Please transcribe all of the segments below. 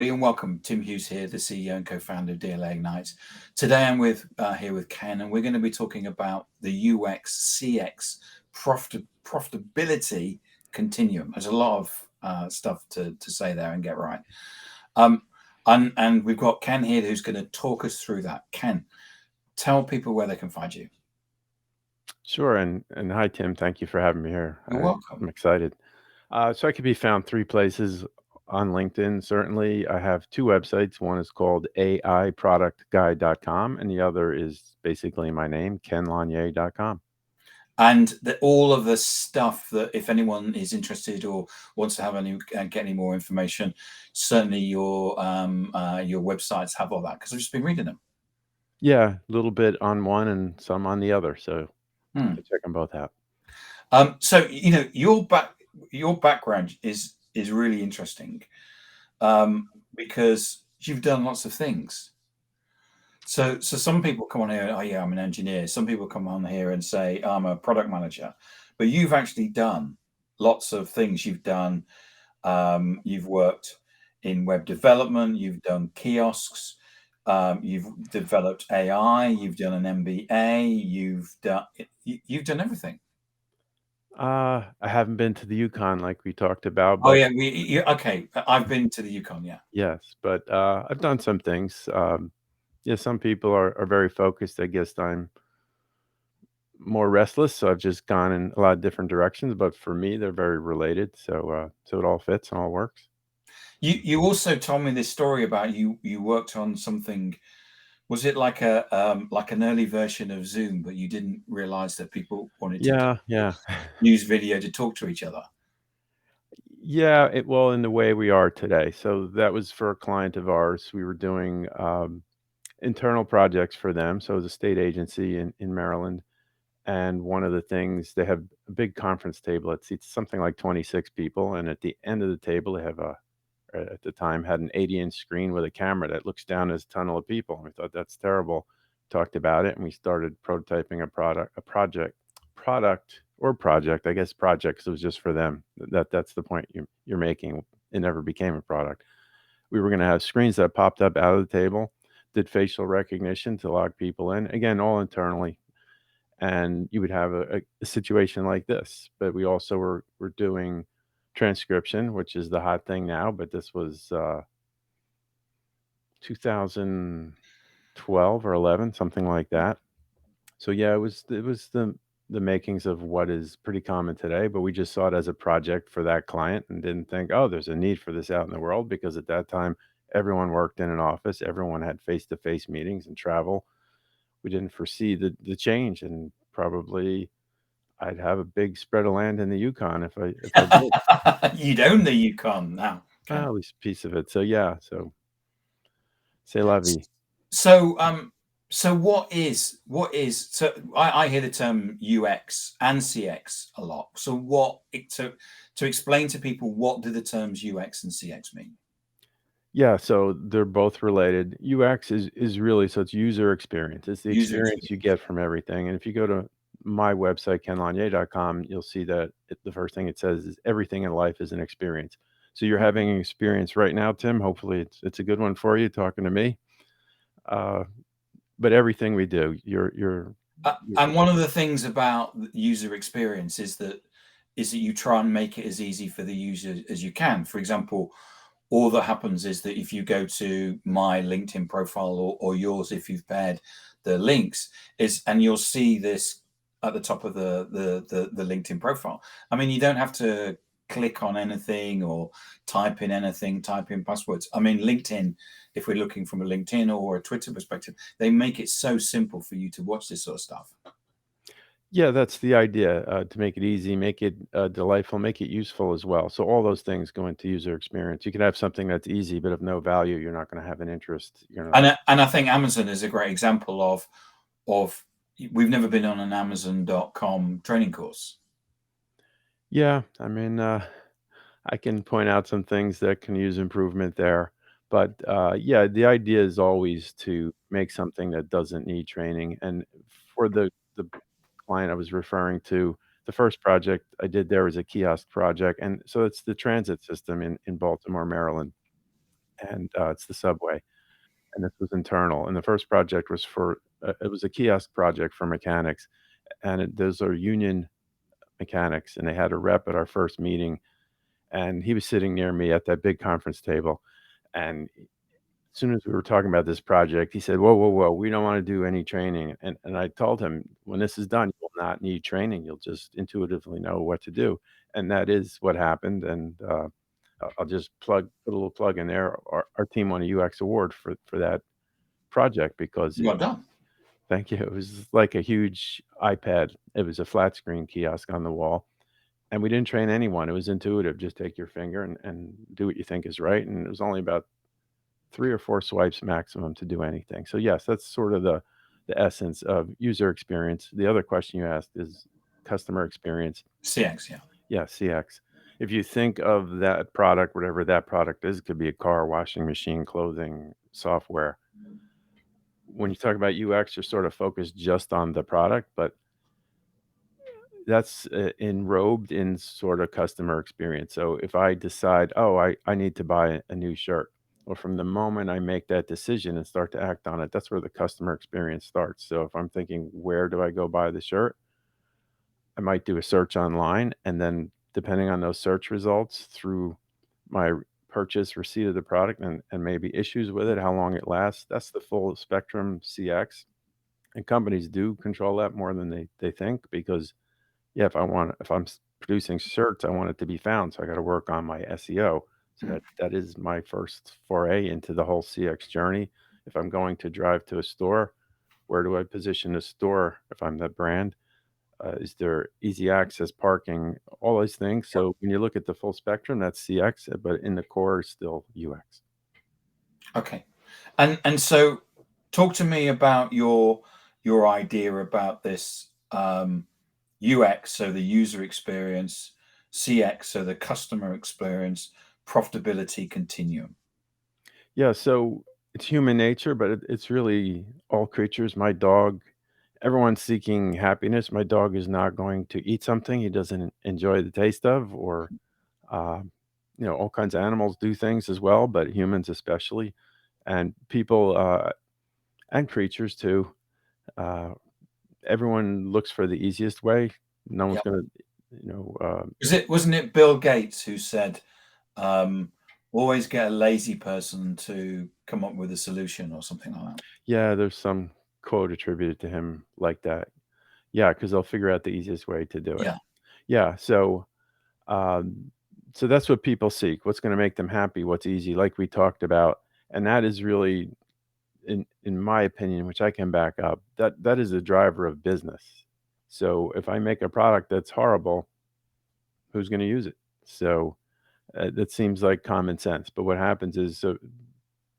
And welcome. Tim Hughes here, the CEO and co-founder of DLA Ignite. Today I'm here with Ken, and we're going to be talking about the UX CX profitability continuum. There's a lot of stuff to say there and get right. And we've got Ken here who's going to talk us through that. Ken, tell people where they can find you. Sure, and hi Tim, thank you for having me here. You're I'm welcome. excited. So I could be found three places on LinkedIn. Certainly, I have two websites. One is called AIProductGuide.com, and the other is basically my name, KenLonyai.com. And all of the stuff that, if anyone is interested or wants to have get any more information, certainly your websites have all that, because I've just been reading them. Yeah, a little bit on one and some on the other. So you Hmm. can check them both out. So your background is really interesting, because you've done lots of things. So some people come on here, oh yeah, I'm an engineer. Some people come on here and say I'm a product manager, but you've actually done lots of things. You've worked in web development, you've done kiosks, you've developed AI, you've done an MBA, you've done everything. I haven't been to the Yukon like we talked about, Oh but yeah, okay. I've been to the Yukon, yeah. yes, but I've done some things. Yeah, some people are very focused. I guess I'm more restless, so I've just gone in a lot of different directions, but for me, they're very related, so it all fits and all works. You also told me this story about you worked on something. Was it like an early version of Zoom, but you didn't realize that people wanted to Yeah, yeah. use video to talk to each other? Yeah, well, in the way we are today. So that was for a client of ours. We were doing, internal projects for them, so it was a state agency in Maryland, and one of the things they have a big conference table. It seats something like 26 people, and at the end of the table, they have at the time, had an 80-inch screen with a camera that looks down this tunnel of people, and we thought, "That's terrible." Talked about it, and we started prototyping a project, I guess project, 'cause it was just for them. That's the point you're making. It never became a product. We were gonna have screens that popped up out of the table, did facial recognition to log people in, again, all internally, and you would have a situation like this. But we also were doing transcription, which is the hot thing now, but this was, 2012 or 11, something like that. So yeah, it was the makings of what is pretty common today, but we just saw it as a project for that client and didn't think, "Oh, there's a need for this out in the world," because at that time, everyone worked in an office, everyone had face-to-face meetings and travel. We didn't foresee the change, and probably I'd have a big spread of land in the Yukon if I did. You'd own the Yukon now, Well, Ken. at least a piece of it. So yeah, so c'est la vie. So, so so I hear the term UX and CX a lot. So to explain to people, what do the terms UX and CX mean? Yeah, so they're both related. UX is really, so it's user experience. It's the User experience you experience. get from everything. And if you go to my website, kenlanye.com, you'll see that the first thing it says is everything in life is an experience. So you're having an experience right now, Tim. Hopefully it's a good one for you talking to me. Uh, but everything we do, you're And one of the things about user experience is that you try and make it as easy for the user as you can. For example, all that happens is that if you go to my LinkedIn profile, or yours, if you've paired the links, and you'll see this at the top of the LinkedIn profile. I mean, you don't have to click on anything or type in anything, type in passwords. I mean, LinkedIn, if we're looking from a LinkedIn or a Twitter perspective, they make it so simple for you to watch this sort of stuff. Yeah, that's the idea, to make it easy, make it, delightful, make it useful as well. So all those things go into user experience. You can have something that's easy, but of no value, you're not gonna have an interest, And I think Amazon is a great example of we've never been on an Amazon.com training course. Yeah, I mean, I can point out some things that can use improvement there, but, yeah, the idea is always to make something that doesn't need training, and for the client I was referring to, the first project I did there was a kiosk project, and so it's the transit system in Baltimore, Maryland. and it's the subway. And this was internal. And the first project was for it was a kiosk project for mechanics, and those are union mechanics, and they had a rep at our first meeting, and he was sitting near me at that big conference table, and as soon as we were talking about this project, he said, "Whoa, whoa, whoa, we don't want to do any training." And I told him, when this is done, you will not need training. You'll just intuitively know what to do. And that is what happened. And I'll just put a little plug in there. Our team won a UX award for that project because Well done. thank you. It was like a huge iPad. It was a flat screen kiosk on the wall. And we didn't train anyone. It was intuitive. Just take your finger and do what you think is right. And it was only about 3 or 4 swipes maximum to do anything. So yes, that's sort of the essence of user experience. The other question you asked is customer experience. CX, yeah. Yeah, CX. If you think of that product, whatever that product is, it could be a car, washing machine, clothing, software. When you talk about UX, you're sort of focused just on the product, but that's enrobed in sort of customer experience. So if I decide, oh, I need to buy a new shirt, well, from the moment I make that decision and start to act on it, that's where the customer experience starts. So if I'm thinking, where do I go buy the shirt? I might do a search online, and then depending on those search results through my purchase receipt of the product and maybe issues with it, how long it lasts, that's the full spectrum CX. And companies do control that more than they think because yeah, if I'm producing shirts, I want it to be found, so I gotta work on my SEO. So Mm. that is my first foray into the whole CX journey. If I'm going to drive to a store, where do I position the store if I'm the brand? Is there easy access, parking, all these things. So when you look at the full spectrum, that's CX, but in the core is still UX. Okay. And so talk to me about your idea about this UX, so the user experience, CX, so the customer experience, profitability continuum. Yeah, so it's human nature, but it's really all creatures. My dog, everyone's seeking happiness. My dog is not going to eat something he doesn't enjoy the taste of, or uh, all kinds of animals do things as well, but humans especially, and people and creatures too. Uh, Everyone looks for the easiest way. No one's Yeah. gonna, you know, uh, Wasn't it Bill Gates who said, um, always get a lazy person to come up with a solution or something like that? yeah, there's some quote attributed to him like that. Yeah, because they'll figure out the easiest way to do it. Yeah. Yeah, um, so that's what people seek. What's going to make them happy? What's easy? Like we talked about, and that is really, in my opinion, which I can back up. That is the driver of business. So if I make a product that's horrible, who's going to use it? So that seems like common sense. But what happens is, so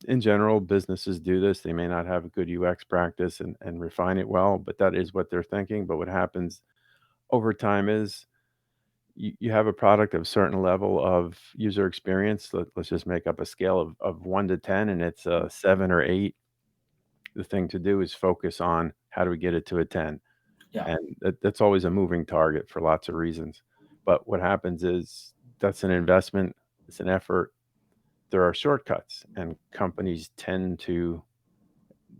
in general, businesses do this. They may not have a good UX practice and refine it well, but that is what they're thinking. But what happens over time is you have a product of a certain level of user experience. Let's just make up a scale of 1 to 10, and it's a 7 or 8. The thing to do is focus on how do we get it to a 10. Yeah. And that's always a moving target for lots of reasons. But what happens is that's an investment, it's an effort. There are shortcuts, and companies tend to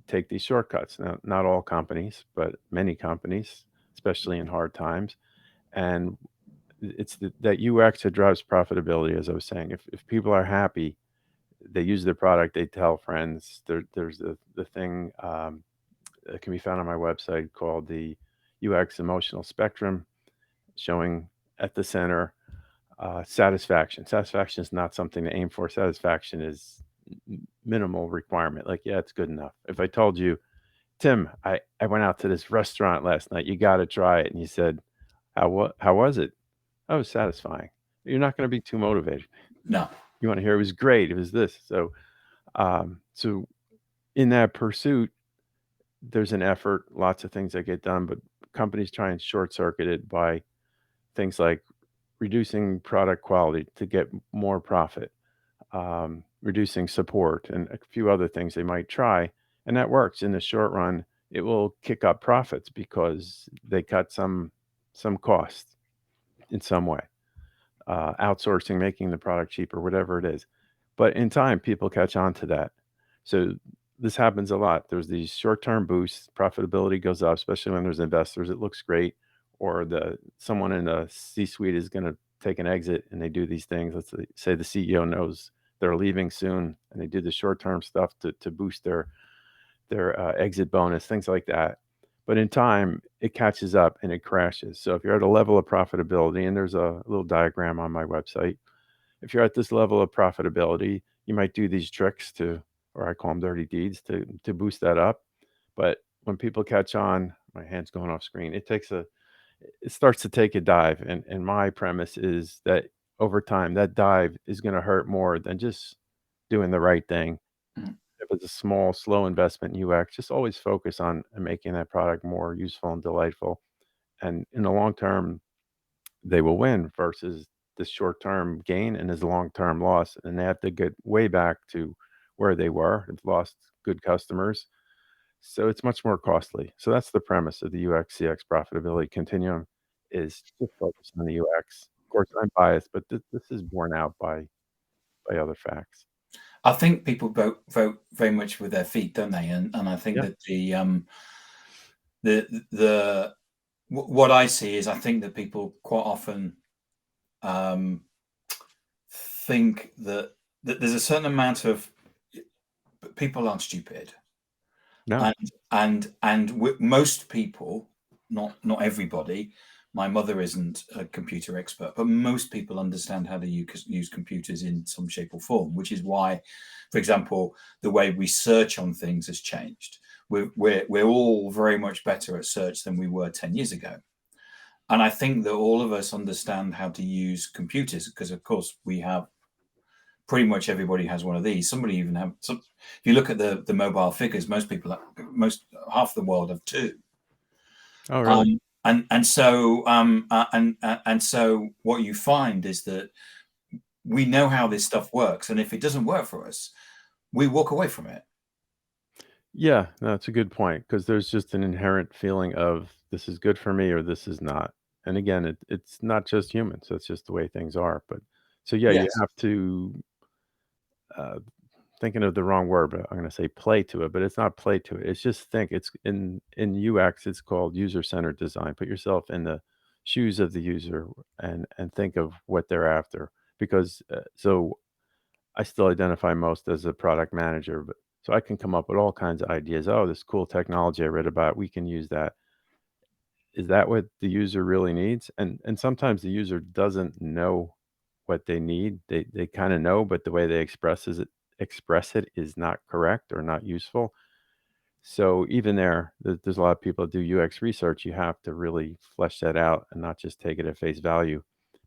take these shortcuts. Now, not all companies, but many companies, especially in hard times. And it's that UX that drives profitability, as I was saying. If people are happy, they use the product, they tell friends. There's the thing that can be found on my website called the UX emotional spectrum, showing at the center satisfaction. Satisfaction is not something to aim for. Satisfaction is minimal requirement. Like, yeah, it's good enough. If I told you, Tim, I went out to this restaurant last night, you got to try it, and you said, how was it? Oh, it was satisfying. You're not going to be too motivated. No. You want to hear it was great. It was this. So in that pursuit, there's an effort, lots of things that get done, but companies try and short circuit it by things like reducing product quality to get more profit, reducing support, and a few other things they might try. And that works in the short run. It will kick up profits because they cut some costs in some way, outsourcing, making the product cheaper, whatever it is. But in time, people catch on to that. So this happens a lot. There's these short-term boosts, profitability goes up, especially when there's investors. It looks great, or the someone in the C-suite is going to take an exit, and they do these things. Let's say the CEO knows they're leaving soon, and they do the short-term stuff to boost their exit bonus, things like that. But in time, it catches up and it crashes. So if you're at a level of profitability, and there's a little diagram on my website, if you're at this level of profitability, you might do these tricks to, or I call them dirty deeds, to boost that up. But when people catch on, my hand's going off screen. It starts to take a dive, and my premise is that over time, that dive is going to hurt more than just doing the right thing. Mm. If it's a small, slow investment in UX, just always focus on making that product more useful and delightful. And in the long term, they will win versus the short term gain and his long term loss. And they have to get way back to where they were. They've lost good customers. So it's much more costly. So that's the premise of the UX CX profitability continuum is just focus on the UX. Of course, I'm biased, but this is borne out by other facts. I think people vote very much with their feet, don't they? And I think Yeah. that the what I see is I think that people quite often um, think that there's a certain amount of people aren't stupid, No. and most people, not everybody. My mother isn't a computer expert, but most people understand how to use computers in some shape or form, which is why, for example, the way we search on things has changed. We're all very much better at search than we were 10 years ago. And I think that all of us understand how to use computers because, of course, we have pretty much everybody has one of these. Somebody even have some. If you look at the mobile figures, most people, most half the world have two. Oh, really? And so what you find is that we know how this stuff works, and if it doesn't work for us, we walk away from it. Yeah, no, that's a good point because there's just an inherent feeling of this is good for me or this is not. And again, it's not just humans. That's just the way things are. But so yeah, you Yes, have to uh, thinking of the wrong word, but I'm going to say play to it. But it's not play to it. It's just think. It's in UX. It's called user centered design. Put yourself in the shoes of the user and think of what they're after. Because so I still identify most as a product manager, but so I can come up with all kinds of ideas. Oh, this cool technology I read about, we can use that. Is that what the user really needs? And sometimes the user doesn't know what they need. They kind of know, but the way they express it is not correct or not useful. So even there's a lot of people that do UX research. You have to really flesh that out and not just take it at face value.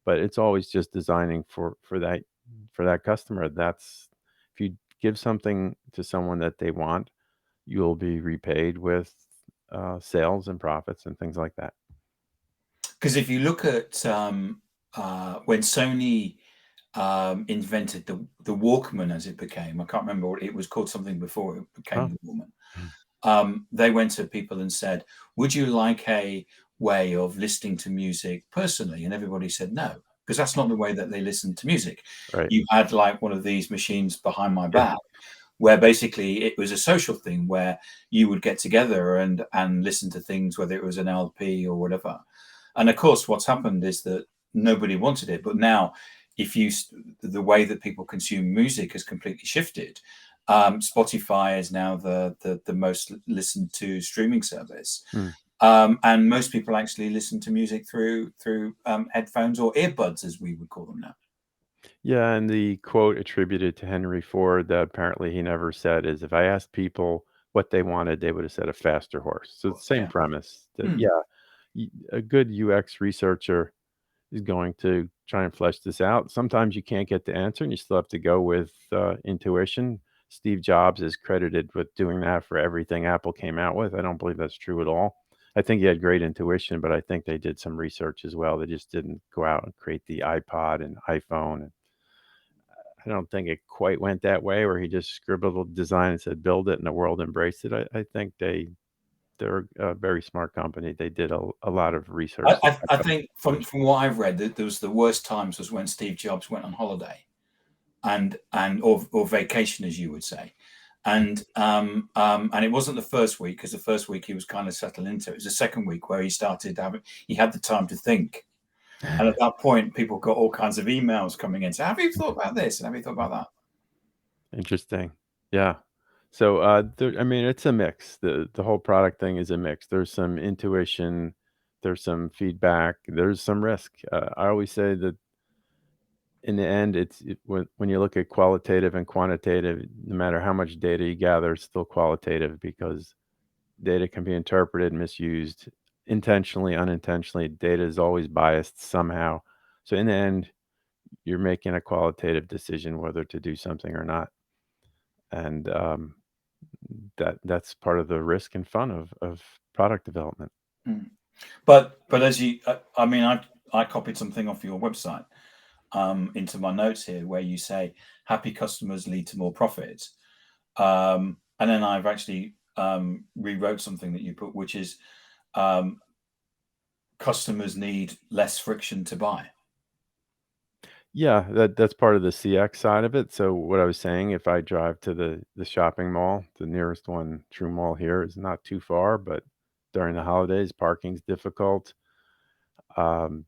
But it's always just designing for that customer. That's if you give something to someone that they want, you'll be repaid with sales and profits and things like that. because if you look at when Sony invented the Walkman, as it became, I can't remember what it was called, something before it became Oh, the Walkman. mm, They went to people and said, "Would you like a way of listening to music personally?" And everybody said no, because that's not the way that they listen to music. right. You had like one of these machines behind my Yeah. back, where basically it was a social thing where you would get together and listen to things, whether it was an LP or whatever. And of course, what's happened is that nobody wanted it, but now, if you the way that people consume music has completely shifted. Spotify is now the most listened to streaming service, Mm. and most people actually listen to music through headphones or earbuds, as we would call them now. Yeah, and the quote attributed to Henry Ford that apparently he never said is if I asked people what they wanted, they would have said a faster horse. So it's the same Yeah. premise that, Hmm. yeah, a good UX researcher is going to try and flesh this out. Sometimes you can't get the answer and you still have to go with intuition. Steve Jobs is credited with doing that for everything Apple came out with. I don't believe that's true at all. I think he had great intuition, but I think they did some research as well. They just didn't go out and create the iPod and iPhone. And I don't think it quite went that way where he just scribbled a design and said, build it, and the world embraced it. I think they're a very smart company. They did a lot of research to back I up think their from what I've read, that there was the worst times was when Steve Jobs went on holiday. or vacation, as you would say. And it wasn't the first week, because the first week he was kind of settling into it. It was the second week where he had the time to think. And at that point, people got all kinds of emails coming in. So, have you thought about this? And have you thought about that? Interesting. Yeah. So, I mean, it's a mix. The whole product thing is a mix. There's some intuition, there's some feedback, there's some risk. I always say that in the end, when you look at qualitative and quantitative, no matter how much data you gather, it's still qualitative because data can be interpreted, misused, intentionally, unintentionally. Data is always biased somehow. So in the end, you're making a qualitative decision whether to do something or not, and that's part of the risk and fun of product development. Mm. But as I mean, I copied something off your website into my notes here, where you say happy customers lead to more profits. And then I've actually rewrote something that you put, which is um, customers need less friction to buy. Yeah, that's part of the CX side of it. So what I was saying, if I drive to the shopping mall, the nearest one, True Mall here, is not too far, but during the holidays, parking's difficult. Um,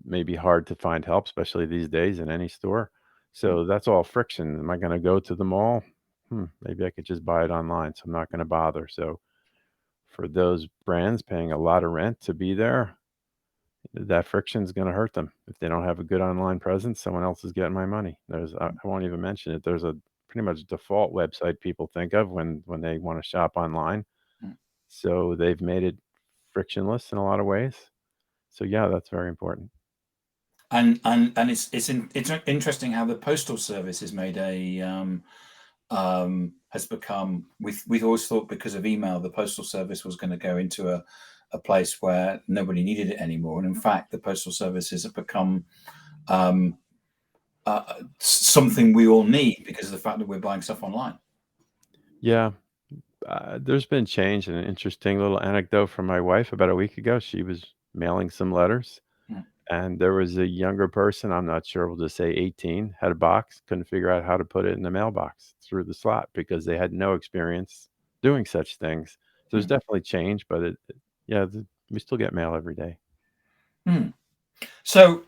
Maybe hard to find help, especially these days in any store. Mm, So that's all friction. Am I going to go to the mall? Maybe I could just buy it online. So I'm not going to bother. So for those brands paying a lot of rent to be there, that friction is going to hurt them. If they don't have a good online presence, someone else is getting my money. I won't even mention it. There's a pretty much default website people think of when they want to shop online. mm. So they've made it frictionless in a lot of ways. So yeah, that's very important. And it's interesting how the postal service has made has become, we've always thought, because of email, the postal service was going to go into a place where nobody needed it anymore. And in fact, the postal services have become um, something we all need because of the fact that we're buying stuff online. Yeah, there's been change. And an interesting little anecdote from my wife about a week ago. She was mailing some letters, Mm, and there was a younger person, I'm not sure, we'll just say 18, had a box, couldn't figure out how to put it in the mailbox through the slot because they had no experience doing such things. So there's mm, definitely change, but yeah, we still get mail every day. mm. So,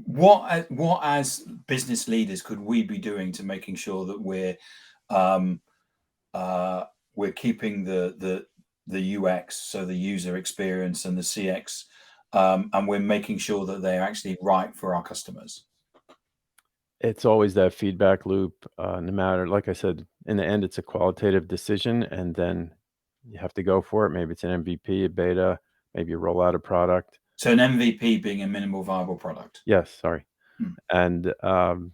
what as business leaders could we be doing to making sure that um, uh, we're keeping the UX, so the user experience, and the CX, and we're making sure that they're actually right for our customers? It's always that feedback loop, no matter, like I said, in the end, it's a qualitative decision, and then you have to go for it. Maybe it's an MVP, a beta, maybe you roll out a product. So, an MVP being a minimal viable product. Yes, sorry. Mm, And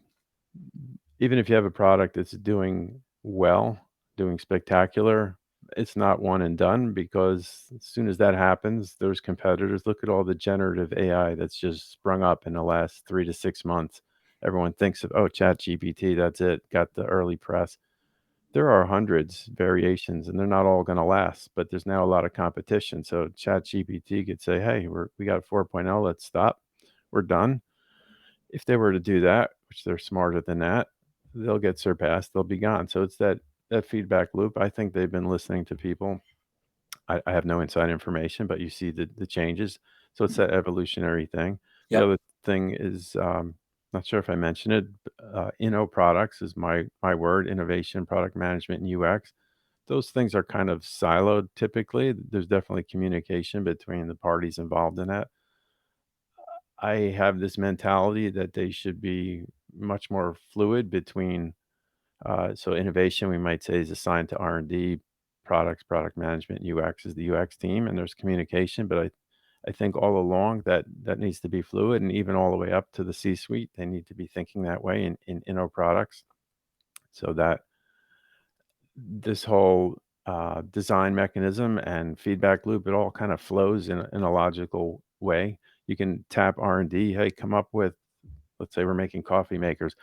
even if you have a product that's doing well, doing spectacular, it's not one and done because as soon as that happens, there's competitors. Look at all the generative AI that's just sprung up in the last 3 to 6 months. Everyone thinks of, oh, Chat GPT, that's it, got the early press. There are hundreds variations and they're not all going to last, but there's now a lot of competition. So Chat GPT could say, hey, we got 4.0, let's stop. We're done. If they were to do that, which they're smarter than that, they'll get surpassed, they'll be gone. So it's that feedback loop. I think they've been listening to people. I have no inside information, but you see the changes. So it's mm. that evolutionary thing. The Yep. other thing is, not sure if I mentioned it, Inno products is my word, innovation, product management, and UX. Those things are kind of siloed typically. There's definitely communication between the parties involved in that. I have this mentality that they should be much more fluid between, so innovation, we might say, is assigned to R&D, products, product management, UX is the UX team, and there's communication. But I think all along that needs to be fluid, and even all the way up to the C-suite, they need to be thinking that way in our products, so that this whole design mechanism and feedback loop, it all kind of flows in a logical way. You can tap R&D, hey, come up with, let's say we're making coffee makers,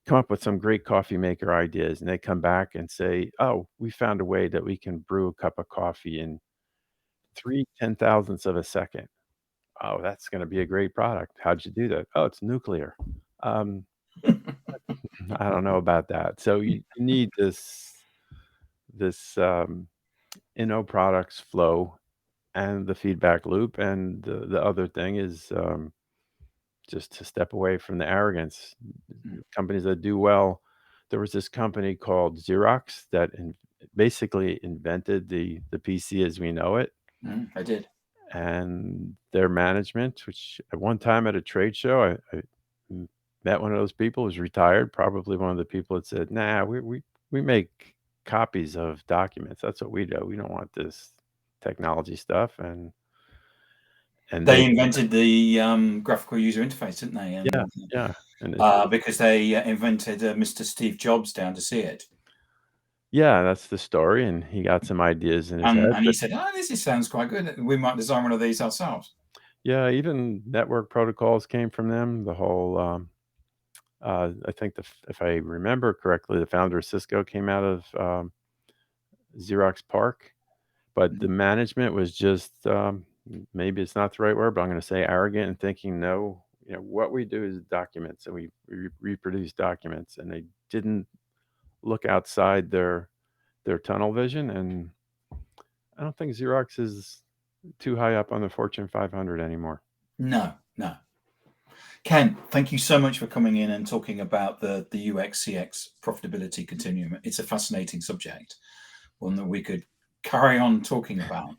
come up with some great coffee maker ideas, and they come back and say, oh, we found a way that we can brew a cup of coffee in 3/10,000ths of a second. Oh, that's going to be a great product. How'd you do that? Oh, it's nuclear. I don't know about that. So you need this products flow and the feedback loop, and the other thing is just to step away from the arrogance. Companies that do well, there was this company called Xerox that basically invented the PC as we know it, I did. and their management, which at one time at a trade show, I met one of those people who's retired, probably one of the people that said, "Nah, we make copies of documents. That's what we do. We don't want this technology stuff." And They they invented the graphical user interface, didn't they? yeah, And yeah, and it because they invented Mr. Steve Jobs down to see it. yeah, that's the story, and he got some ideas in his And head, and he but said, "Oh, this sounds quite good. We might design one of these ourselves." yeah, even network protocols came from them. The whole, I think if I remember correctly, the founder of Cisco came out of, Xerox PARC, but the Mhm. management was just, maybe it's not the right word, but I'm gonna say arrogant and thinking, "No, what we do is documents, and we reproduce documents," and they didn't look outside their tunnel vision, and I don't think Xerox is too high up on the Fortune 500 anymore. No, no. Ken, thank you so much for coming in and talking about the UX CX profitability continuum. It's a fascinating subject, one that we could carry on talking about.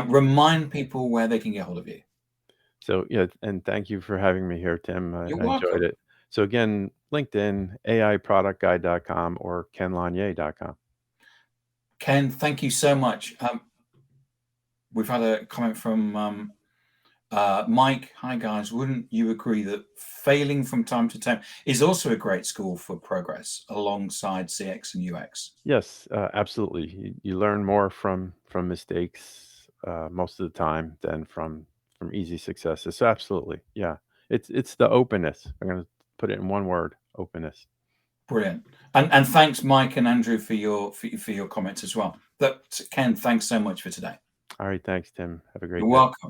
Remind people where they can get hold of you. So, yeah, and thank you for having me here, Tim. You're I enjoyed welcome. it. So again, LinkedIn, aiproductguide.com or kenlonyai.com. Ken, thank you so much. We've had a comment from Mike. Hi, guys. Wouldn't you agree that failing from time to time is also a great school for progress alongside CX and UX? Yes, absolutely. You learn more from mistakes most of the time than from easy successes. So absolutely, yeah. It's the openness. I'm going to put it in one word: openness. Brilliant. And thanks, Mike and Andrew, for your comments as well. Ken, thanks so much for today. All right, thanks, Tim. Have a You're great day. welcome.